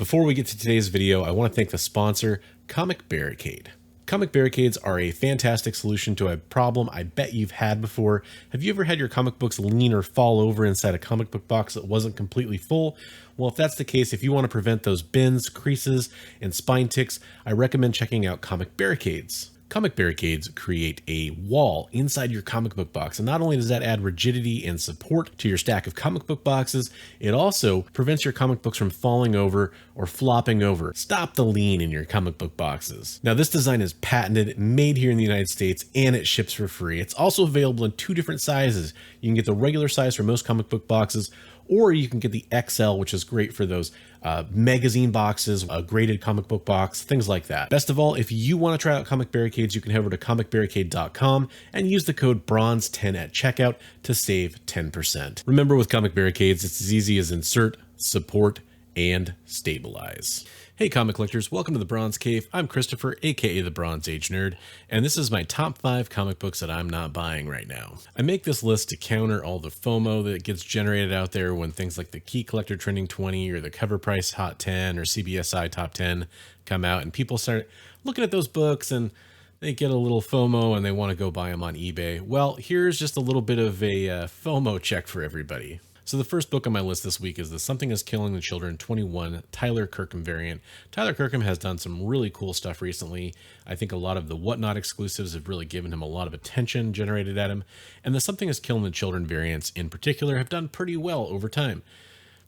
Before we get to today's video, I want to thank the sponsor, Comic Barricade. Comic barricades are a fantastic solution to a problem I bet you've had before. Have you ever had your comic books lean or fall over inside a comic book box that wasn't completely full? Well, if that's the case, if you want to prevent those bends, creases, and spine ticks, I recommend checking out Comic Barricades. Comic barricades create a wall inside your comic book box, and not only does that add rigidity and support to your stack of comic book boxes, it also prevents your comic books from falling over or flopping over. Stop the lean in your comic book boxes. Now, this design is patented, made here in the United States, and it ships for free. It's also available in two different sizes. You can get the regular size for most comic book boxes, or you can get the XL, which is great for those magazine boxes, a graded comic book box, things like that. Best of all, if you want to try out Comic Barricades, you can head over to comicbarricade.com and use the code BRONZE10 at checkout to save 10%. Remember, with Comic Barricades, it's as easy as insert, support, and stabilize. Hey comic collectors, welcome to the Bronze Cave. I'm Christopher, aka the Bronze Age Nerd, and this is my top 5 comic books that I'm not buying right now. I make this list to counter all the FOMO that gets generated out there when things like the Key Collector Trending 20 or the Cover Price Hot 10 or CBSI Top 10 come out, and people start looking at those books and they get a little FOMO and they want to go buy them on eBay. Well, here's just a little bit of a FOMO check for everybody. So the first book on my list this week is the Something is Killing the Children 21 Tyler Kirkham variant. Tyler Kirkham has done some really cool stuff recently. I think a lot of the Whatnot exclusives have really given him a lot of attention generated at him. And the Something is Killing the Children variants in particular have done pretty well over time.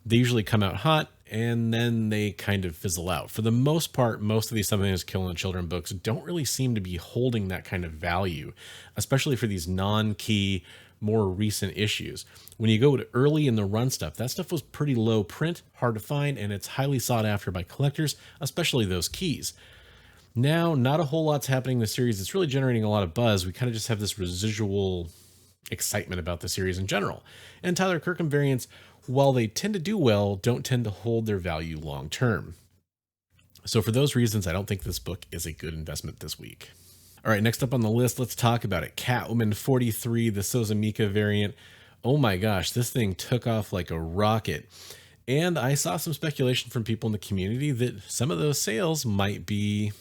They usually come out hot and then they kind of fizzle out. For the most part, most of these Something is Killing the Children books don't really seem to be holding that kind of value, especially for these non-key, more recent issues. When you go to early in the run stuff, that stuff was pretty low print, hard to find, and it's highly sought after by collectors, especially those keys. Now, not a whole lot's happening in the series. It's really generating a lot of buzz. We kind of just have this residual excitement about the series in general. And Tyler Kirkham variants, while they tend to do well, don't tend to hold their value long term. So for those reasons, I don't think this book is a good investment this week. All right, next up on the list, let's talk about it. Catwoman 43, the Sozumika variant. Oh my gosh, this thing took off like a rocket. And I saw some speculation from people in the community that some of those sales might be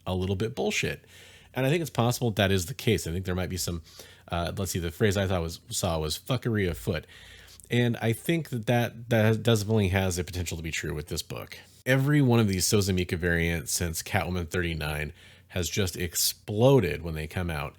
a little bit bullshit. And I think it's possible that is the case. I think there might be some, let's see, the phrase I saw was fuckery afoot. And I think that definitely has a potential to be true with this book. Every one of these Sozumika variants since Catwoman 39 has just exploded when they come out,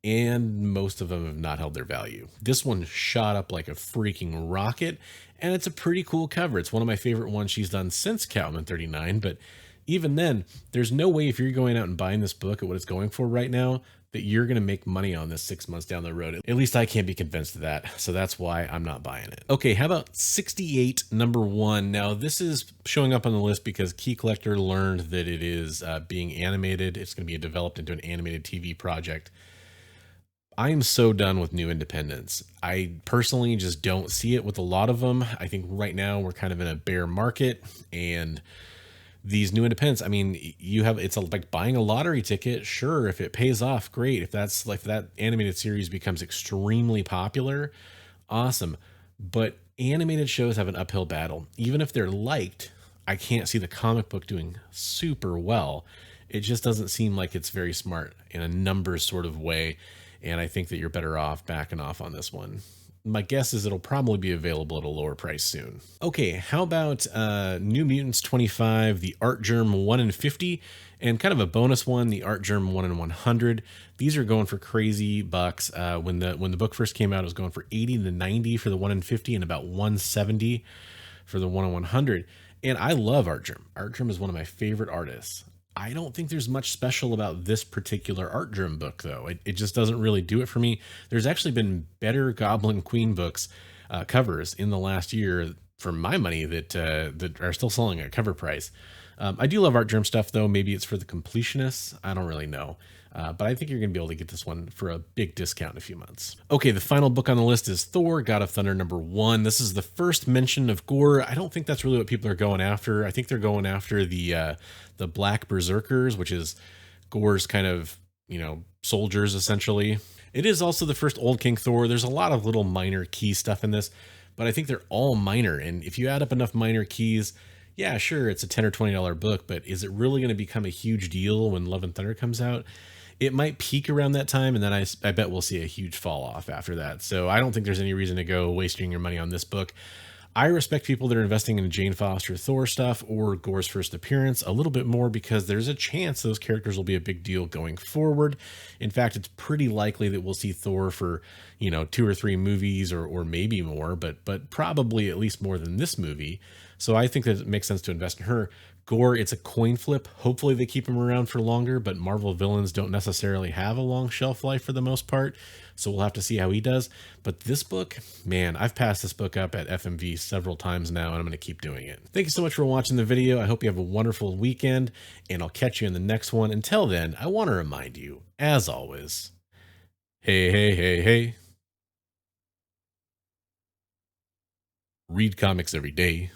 and most of them have not held their value. This one shot up like a freaking rocket, and it's a pretty cool cover. It's one of my favorite ones she's done since Catwoman 39, but even then, there's no way if you're going out and buying this book at what it's going for right now, that you're going to make money on this 6 months down the road. At least I can't be convinced of that, so that's why I'm not buying it. Okay, how about 68 #1? Now, this is showing up on the list because Key Collector learned that it is being animated. It's going to be developed into an animated TV project. I am so done with new independents. I personally just don't see it with a lot of them. I think right now we're kind of in a bear market, and these new independents, I mean, it's like buying a lottery ticket. Sure, if it pays off, great. If that's like that animated series becomes extremely popular, awesome. But animated shows have an uphill battle. Even if they're liked, I can't see the comic book doing super well. It just doesn't seem like it's very smart in a numbers sort of way. And I think that you're better off backing off on this one. My guess is it'll probably be available at a lower price soon. Okay, how about New Mutants 25, the Art Germ 1 in 50, and kind of a bonus one, the Art Germ 1 in 100. These are going for crazy bucks. When the book first came out, it was going for 80 to 90 for the 1 in 50 and about 170 for the 1 in 100. And I love Art Germ. Art Germ is one of my favorite artists. I don't think there's much special about this particular Art Germ book, though. It just doesn't really do it for me. There's actually been better Goblin Queen books covers in the last year, for my money, that are still selling at cover price. I do love Art Germ stuff, though. Maybe it's for the completionists. I don't really know. But I think you're going to be able to get this one for a big discount in a few months. Okay, the final book on the list is Thor God of Thunder #1. This is the first mention of gore. I don't think that's really what people are going after. I think they're going after the Black Berserkers, which is Gore's kind of, soldiers, essentially. It is also the first Old King Thor. There's a lot of little minor key stuff in this, but I think they're all minor. And if you add up enough minor keys, Yeah, sure, it's a $10 or $20 book, but is it really going to become a huge deal when Love and Thunder comes out? It might peak around that time, and then I bet we'll see a huge fall off after that. So I don't think there's any reason to go wasting your money on this book. I respect people that are investing in Jane Foster Thor stuff or Gore's first appearance a little bit more because there's a chance those characters will be a big deal going forward. In fact, it's pretty likely that we'll see Thor for, 2 or 3 movies or maybe more, but probably at least more than this movie. So I think that it makes sense to invest in her. Gore, it's a coin flip. Hopefully they keep him around for longer, but Marvel villains don't necessarily have a long shelf life for the most part. So we'll have to see how he does. But this book, man, I've passed this book up at FMV several times now, and I'm going to keep doing it. Thank you so much for watching the video. I hope you have a wonderful weekend, and I'll catch you in the next one. Until then, I want to remind you, as always, hey, hey, hey, hey, read comics every day.